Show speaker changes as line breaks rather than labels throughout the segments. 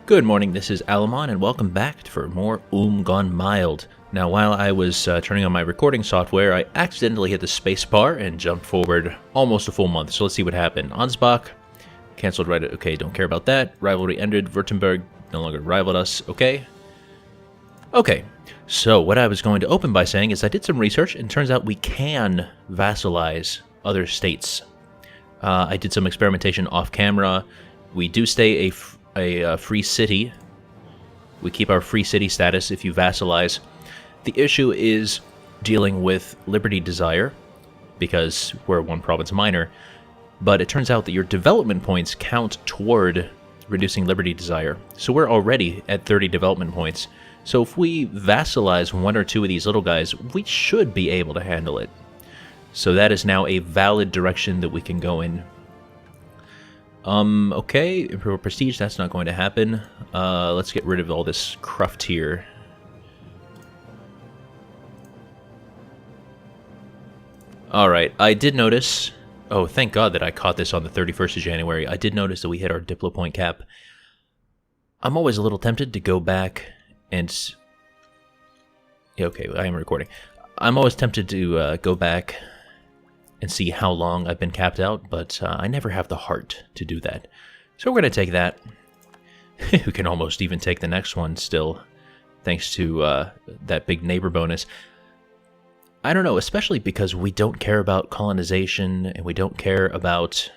Good morning, this is Alamon, and welcome back for more Ulm Gone Mild. Now, while I was turning on my recording software, I accidentally hit the space bar and jumped forward almost a full month, so let's see what happened. Ansbach, cancelled right at, okay, don't care about that. Rivalry ended, Württemberg no longer rivaled us, okay. Okay, so what I was going to open by saying is I did some research, and it turns out we can vassalize other states. I did some experimentation off camera. We do stay a free city. We keep our free city status if you vassalize. The issue is dealing with liberty desire, because we're one province minor, but it turns out that your development points count toward reducing liberty desire. So we're already at 30 development points. So if we vassalize one or two of these little guys, we should be able to handle it. So that is now a valid direction that we can go in. Okay, Imperial Prestige, that's not going to happen. Let's get rid of all this cruft here. Alright, I did notice... Oh, thank God that I caught this on the 31st of January. I did notice that we hit our Diplo point cap. I'm always a little tempted to go back and... Yeah, okay, I am recording. I'm always tempted to go back and see how long I've been capped out, but I never have the heart to do that. So we're going to take that. We can almost even take the next one still, thanks to that big neighbor bonus. I don't know, especially because we don't care about colonization, and we don't care about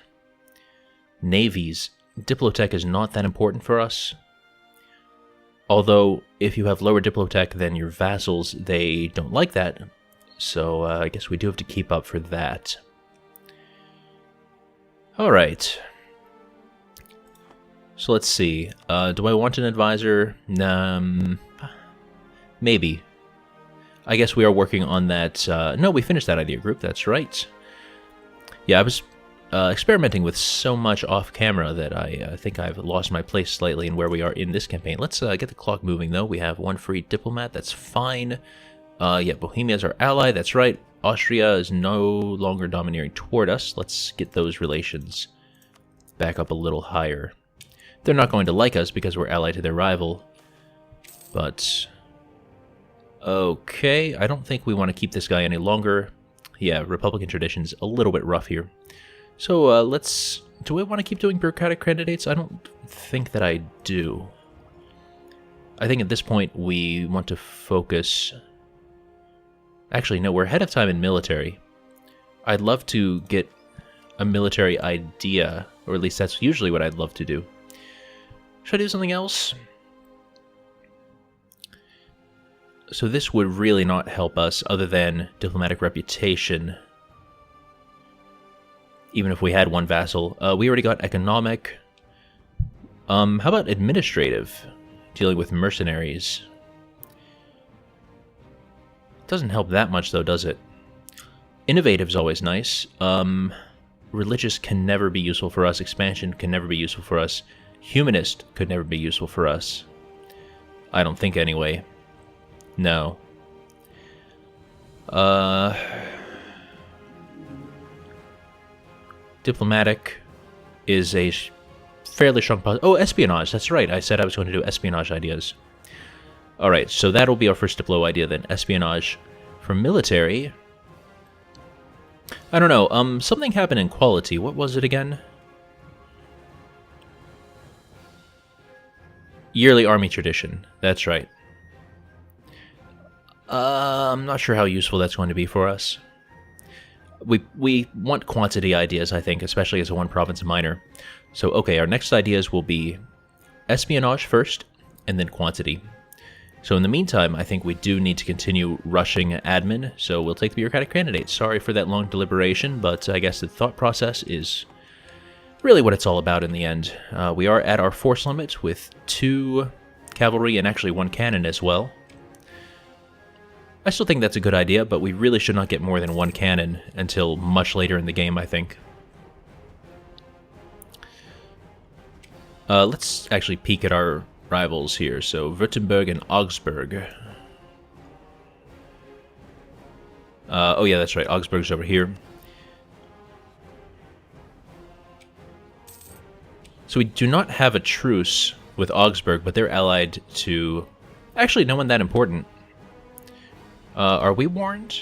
navies. Diplotech is not that important for us. Although, if you have lower Diplotech than your vassals, they don't like that. So, I guess we do have to keep up for that. Alright. So let's see. Do I want an advisor? Maybe. I guess we are working on that. No, we finished that idea group, that's right. Yeah, I was experimenting with so much off-camera that I think I've lost my place slightly in where we are in this campaign. Let's get the clock moving, though. We have one free diplomat, that's fine. Yeah, Bohemia is our ally, that's right. Austria is no longer domineering toward us. Let's get those relations back up a little higher. They're not going to like us because we're allied to their rival. But... okay, I don't think we want to keep this guy any longer. Yeah, Republican tradition's a little bit rough here. So, let's... do I want to keep doing bureaucratic candidates? I don't think that I do. I think at this point we want to focus... Actually, no, we're ahead of time in military. I'd love to get a military idea, or at least that's usually what I'd love to do. Should I do something else? So this would really not help us other than diplomatic reputation. Even if we had one vassal. We already got economic. How about administrative? Dealing with mercenaries. Doesn't help that much though, does it? Innovative's always nice. Religious can never be useful for us. Expansion can never be useful for us. Humanist could never be useful for us. I don't think anyway. No. Diplomatic is a fairly strong... oh, espionage, that's right. I said I was going to do espionage ideas. Alright, so that'll be our first Diplo idea then. Espionage. For military... I don't know, something happened in quality. What was it again? Yearly army tradition. That's right. I'm not sure how useful that's going to be for us. We want quantity ideas, I think, especially as a one province minor. So, okay, our next ideas will be espionage first, and then quantity. So in the meantime, I think we do need to continue rushing admin, so we'll take the bureaucratic candidate. Sorry for that long deliberation, but I guess the thought process is really what it's all about in the end. We are at our force limit with 2 cavalry and actually 1 cannon as well. I still think that's a good idea, but we really should not get more than 1 cannon until much later in the game, I think. Let's actually peek at our rivals here. So, Württemberg and Augsburg. Oh yeah, that's right. Augsburg's over here. So we do not have a truce with Augsburg, but they're allied to actually no one that important. Are we warned?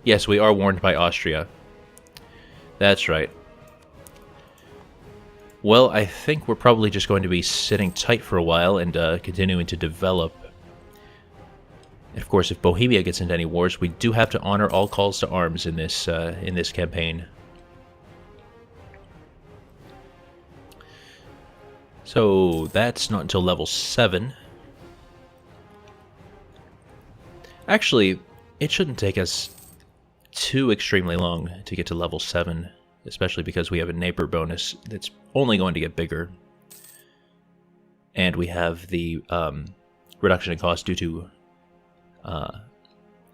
Yes, we are warned by Austria. That's right. Well, I think we're probably just going to be sitting tight for a while and continuing to develop. And of course, if Bohemia gets into any wars, we do have to honor all calls to arms in this campaign. So that's not until level 7. Actually, it shouldn't take us too extremely long to get to level 7, especially because we have a neighbor bonus that's only going to get bigger. And we have the reduction in cost due to,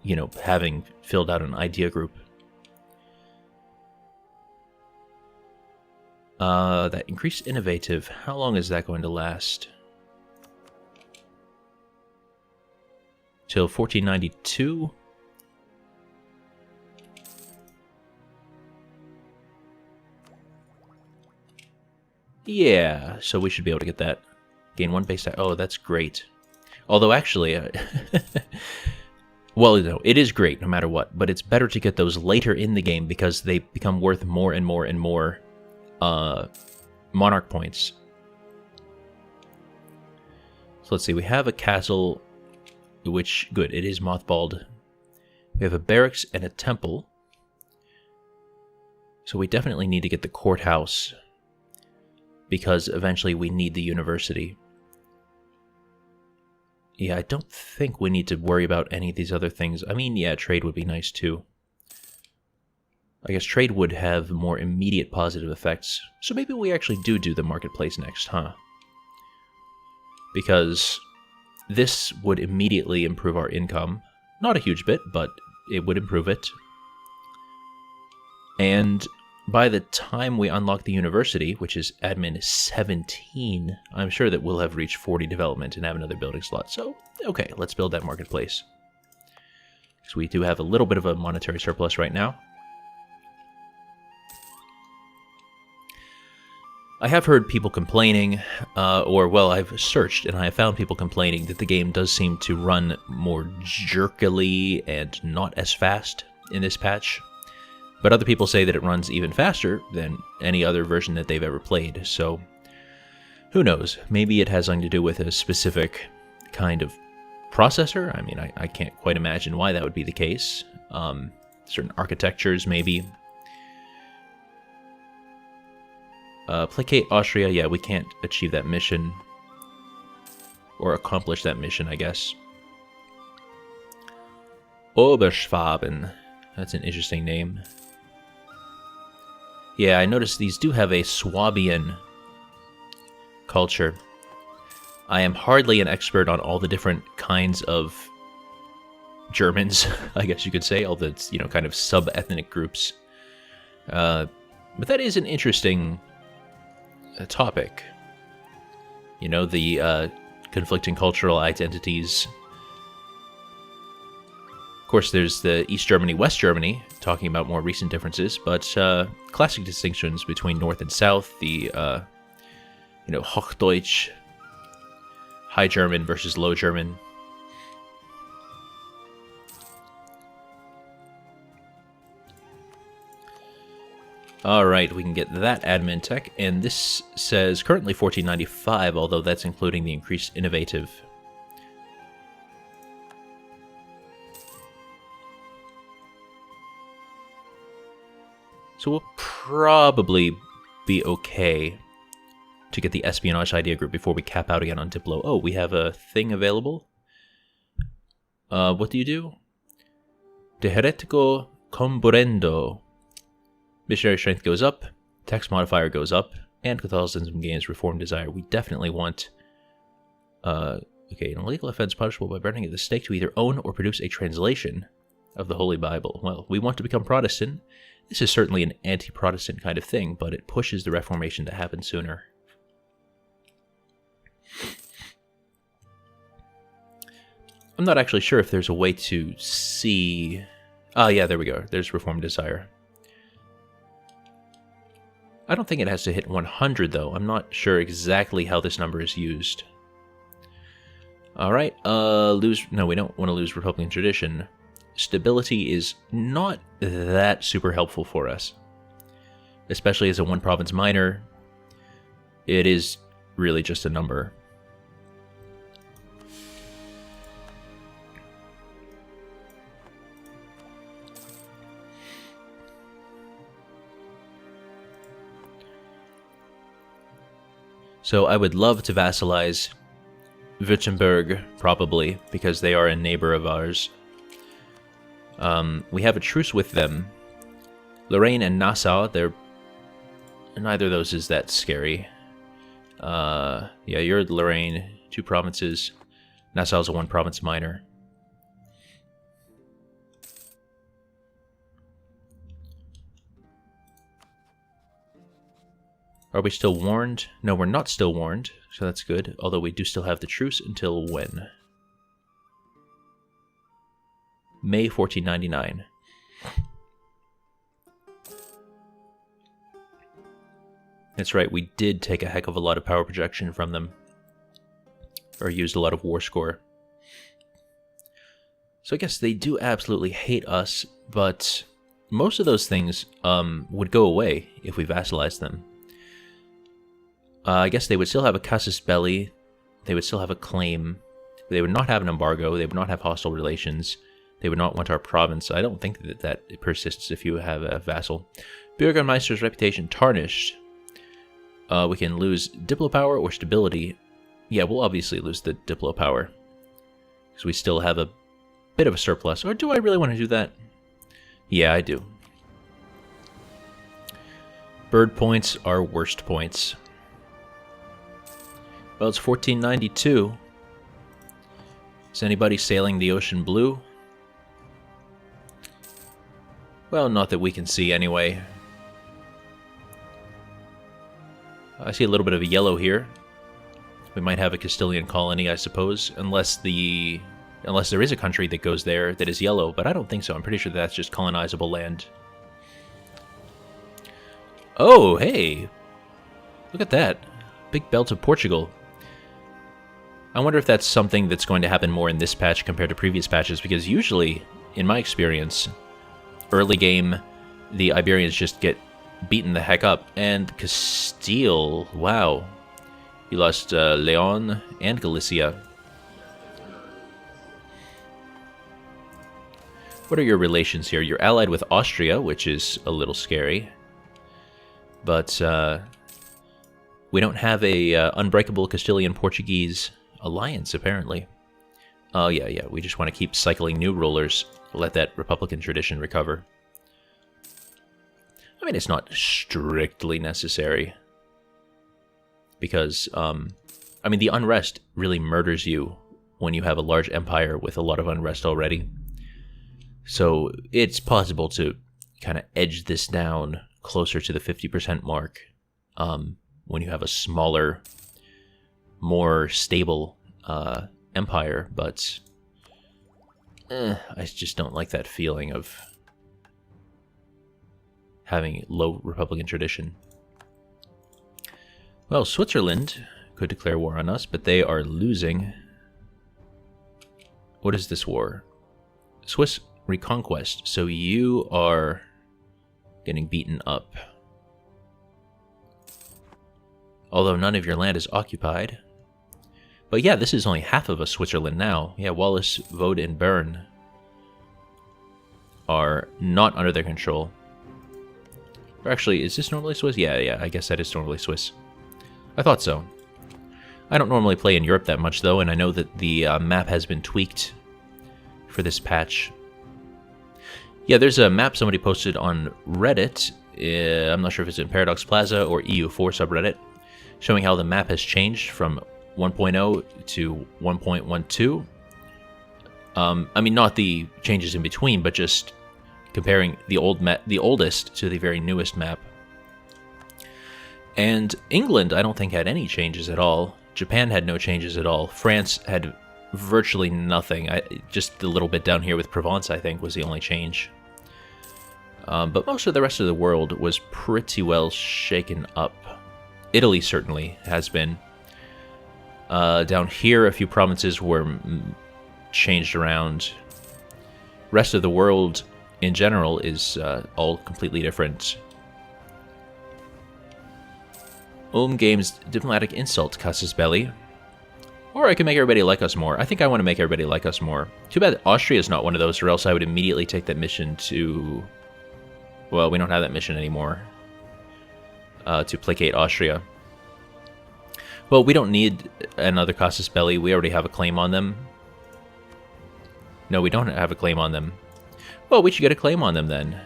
you know, having filled out an idea group. That increased innovative, how long is that going to last? Till 1492? Yeah, so we should be able to get that. Gain 1 base. Oh, that's great. Although, actually, well, no, it is great no matter what, but it's better to get those later in the game because they become worth more and more and more monarch points. So let's see, we have a castle, which, good, it is mothballed. We have a barracks and a temple. So we definitely need to get the courthouse, because eventually we need the university. Yeah, I don't think we need to worry about any of these other things. I mean, yeah, trade would be nice too. I guess trade would have more immediate positive effects. So maybe we actually do the marketplace next, huh? Because this would immediately improve our income. Not a huge bit, but it would improve it. And by the time we unlock the university, which is admin 17, I'm sure that we'll have reached 40 development and have another building slot. So, okay, let's build that marketplace. Because we do have a little bit of a monetary surplus right now. I have heard people complaining, or, well, I've searched and I have found people complaining that the game does seem to run more jerkily and not as fast in this patch. But other people say that it runs even faster than any other version that they've ever played, so who knows? Maybe it has something to do with a specific kind of processor. I mean, I can't quite imagine why that would be the case. Certain architectures, maybe. Placate Austria, yeah, we can't achieve that mission. Or accomplish that mission, I guess. Oberschwaben. That's an interesting name. Yeah, I noticed these do have a Swabian culture. I am hardly an expert on all the different kinds of Germans, I guess you could say, all the, you know, kind of sub-ethnic groups. But that is an interesting topic. You know, the conflicting cultural identities. Of course, there's the East Germany, West Germany, talking about more recent differences, but classic distinctions between North and South, the, you know, Hochdeutsch, High German versus Low German. Alright, we can get that admin tech, and this says currently 1495, although that's including the increased innovative. So we'll probably be okay to get the espionage idea group before we cap out again on Diplo. Oh, we have a thing available. What do you do? De heretico comburendo. Missionary strength goes up, text modifier goes up, and Catholicism gains reform desire. We definitely want... okay, an illegal offense punishable by burning at the stake to either own or produce a translation of the Holy Bible. Well, we want to become Protestant. This is certainly an anti-Protestant kind of thing, but it pushes the Reformation to happen sooner. I'm not actually sure if there's a way to see... Oh, yeah, there we go. There's Reform Desire. I don't think it has to hit 100, though. I'm not sure exactly how this number is used. Alright, no, we don't want to lose Republican tradition. Stability is not that super helpful for us. Especially as a one-province minor, it is really just a number. So I would love to vassalize Württemberg, probably, because they are a neighbor of ours. We have a truce with them. Lorraine and Nassau, neither of those is that scary. Yeah, you're Lorraine, 2 provinces. Nassau's a 1-province minor. Are we still warned? No, we're not still warned, so that's good. Although we do still have the truce until when? May 1499. That's right, we did take a heck of a lot of power projection from them. Or used a lot of war score. So I guess they do absolutely hate us, but most of those things would go away if we vassalized them. I guess they would still have a casus belli, they would still have a claim, they would not have an embargo, they would not have hostile relations, they would not want our province. I don't think that persists if you have a vassal. Bürgermeister's reputation tarnished. We can lose diplo power or stability. Yeah, we'll obviously lose the diplo power, because we still have a bit of a surplus. Or do I really want to do that? Yeah, I do. Bird points are worst points. Well, it's 1492. Is anybody sailing the ocean blue? Well, not that we can see anyway. I see a little bit of a yellow here. We might have a Castilian colony, I suppose, unless there is a country that goes there that is yellow, but I don't think so. I'm pretty sure that's just colonizable land. Oh, hey! Look at that. Big belt of Portugal. I wonder if that's something that's going to happen more in this patch compared to previous patches, because usually, in my experience, early game, the Iberians just get beaten the heck up. And Castile, wow. You lost Leon and Galicia. What are your relations here? You're allied with Austria, which is a little scary. But we don't have a unbreakable Castilian-Portuguese alliance, apparently. Oh, yeah, we just want to keep cycling new rulers, let that Republican tradition recover. I mean, it's not strictly necessary, because, I mean, the unrest really murders you when you have a large empire with a lot of unrest already. So it's possible to kind of edge this down closer to the 50% mark when you have a smaller, more stable empire, but I just don't like that feeling of having low Republican tradition. Well, Switzerland could declare war on us, but they are losing. What is this war? Swiss Reconquest. So you are getting beaten up. Although none of your land is occupied. But yeah, this is only half of a Switzerland now. Yeah, Wallis, Vaud, and Bern are not under their control. Or actually, is this normally Swiss? Yeah, I guess that is normally Swiss. I thought so. I don't normally play in Europe that much, though, and I know that the map has been tweaked for this patch. Yeah, there's a map somebody posted on Reddit. I'm not sure if it's in Paradox Plaza or EU4 subreddit, showing how the map has changed from 1.0 to 1.12. I mean, not the changes in between, but just comparing the oldest to the very newest map. And England, I don't think, had any changes at all. Japan had no changes at all. France had virtually nothing. Just the little bit down here with Provence, I think, was the only change. But most of the rest of the world was pretty well shaken up. Italy certainly has been. Down here, a few provinces were changed around. Rest of the world, in general, is all completely different. Ulm Games diplomatic insult, Cusses Belly. Or I can make everybody like us more. I think I want to make everybody like us more. Too bad Austria is not one of those, or else I would immediately take that mission to... Well, we don't have that mission anymore. To placate Austria. Well, we don't need another Casus Belli. We already have a claim on them. No, we don't have a claim on them. Well, we should get a claim on them then.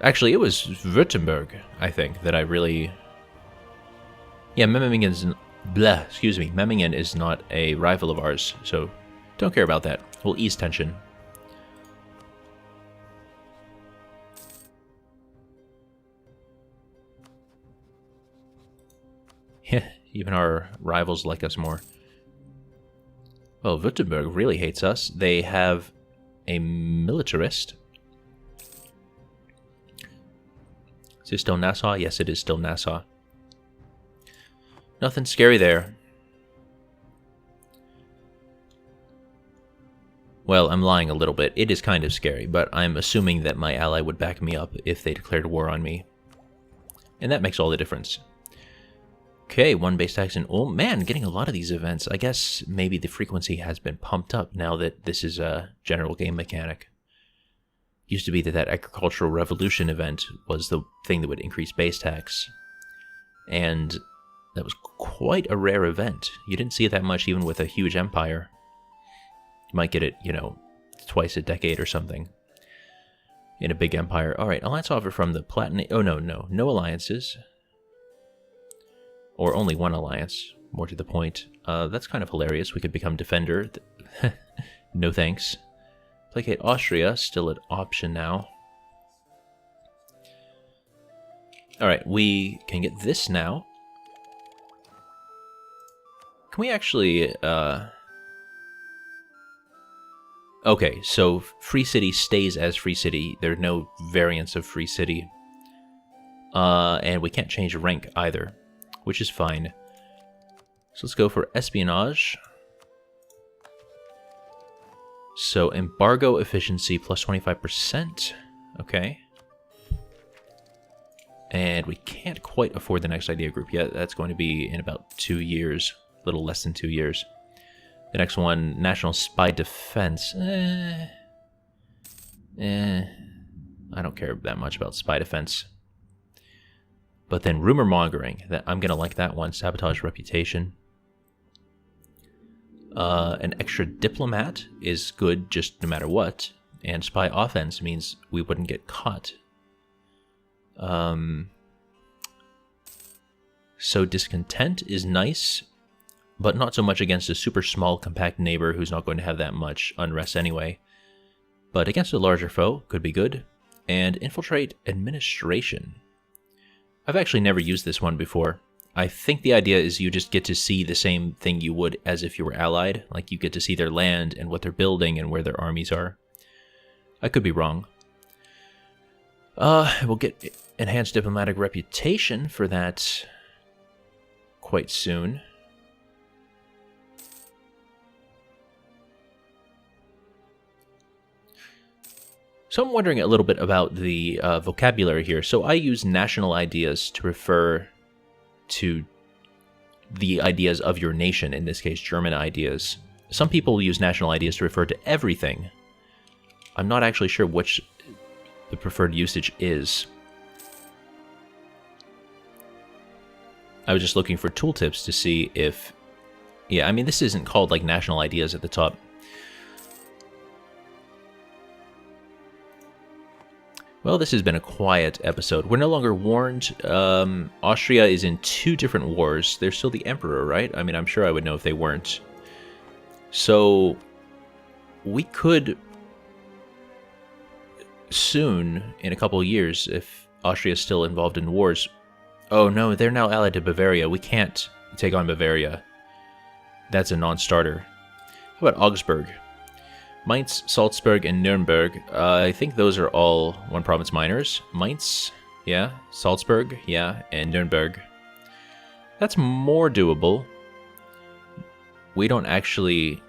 Actually, it was Württemberg, I think, that I really... Yeah, Memmingen is not a rival of ours, so don't care about that. We'll ease tension. Yeah, even our rivals like us more. Well, Württemberg really hates us. They have a militarist. Is it still Nassau? Yes, it is still Nassau. Nothing scary there. Well, I'm lying a little bit. It is kind of scary, but I'm assuming that my ally would back me up if they declared war on me. And that makes all the difference. Okay, one base tax in Ulm. Man, getting a lot of these events. I guess maybe the frequency has been pumped up now that this is a general game mechanic. Used to be that agricultural revolution event was the thing that would increase base tax. And that was quite a rare event. You didn't see it that much even with a huge empire. You might get it, you know, twice a decade or something. In a big empire. Alright, alliance offer from the Platinum... Oh, no alliances. Or only one alliance, more to the point. That's kind of hilarious. We could become Defender. No thanks. Placate Austria, still an option now. Alright, we can get this now. Can we actually... Okay, so Free City stays as Free City. There's no variants of Free City. And we can't change rank either, which is fine. So let's go for Espionage. So embargo efficiency plus 25%. Okay. And we can't quite afford the next idea group yet. That's going to be in about 2 years. A little less than 2 years. The next one, National Spy Defense. I don't care that much about Spy Defense. But then Rumor Mongering. I'm going to like that one. Sabotage Reputation. An extra Diplomat is good just no matter what. And Spy Offense means we wouldn't get caught. So Discontent is nice, but not so much against a super small, compact neighbor who's not going to have that much unrest anyway. But against a larger foe, could be good. And Infiltrate Administration. I've actually never used this one before. I think the idea is you just get to see the same thing you would as if you were allied. Like, you get to see their land and what they're building and where their armies are. I could be wrong. We'll get Enhanced Diplomatic Reputation for that quite soon. So I'm wondering a little bit about the vocabulary here. So I use national ideas to refer to the ideas of your nation, in this case German ideas. Some people use national ideas to refer to everything. I'm not actually sure which the preferred usage is. I was just looking for tooltips to see if... Yeah, I mean, this isn't called like national ideas at the top. Well, this has been a quiet episode. We're no longer warned. Austria is in 2 different wars. They're still the emperor, right? I mean, I'm sure I would know if they weren't. So, we could soon, in a couple of years, if Austria is still involved in wars... Oh no, they're now allied to Bavaria. We can't take on Bavaria. That's a non-starter. How about Augsburg? Mainz, Salzburg, and Nuremberg. I think those are all one province minors. Mainz, yeah. Salzburg, yeah. And Nuremberg. That's more doable. We don't actually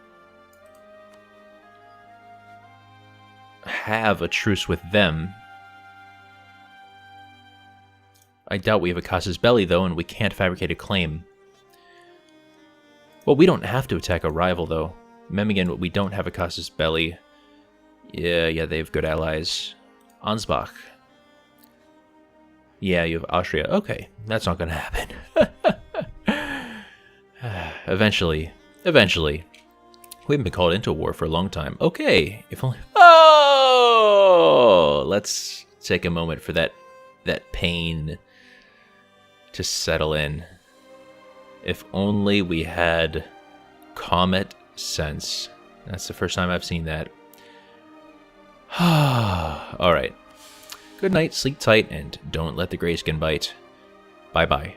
have a truce with them. I doubt we have a casus belli, though, and we can't fabricate a claim. Well, we don't have to attack a rival, though. Memmingen, we don't have a casus belli. Yeah, they have good allies. Ansbach. Yeah, you have Austria. Okay, that's not gonna happen. Eventually. We haven't been called into a war for a long time. Okay, if only... Oh! Let's take a moment for that pain to settle in. If only we had comet sense. That's the first time I've seen that. Alright. Good night, sleep tight, and don't let the grayskin bite. Bye-bye.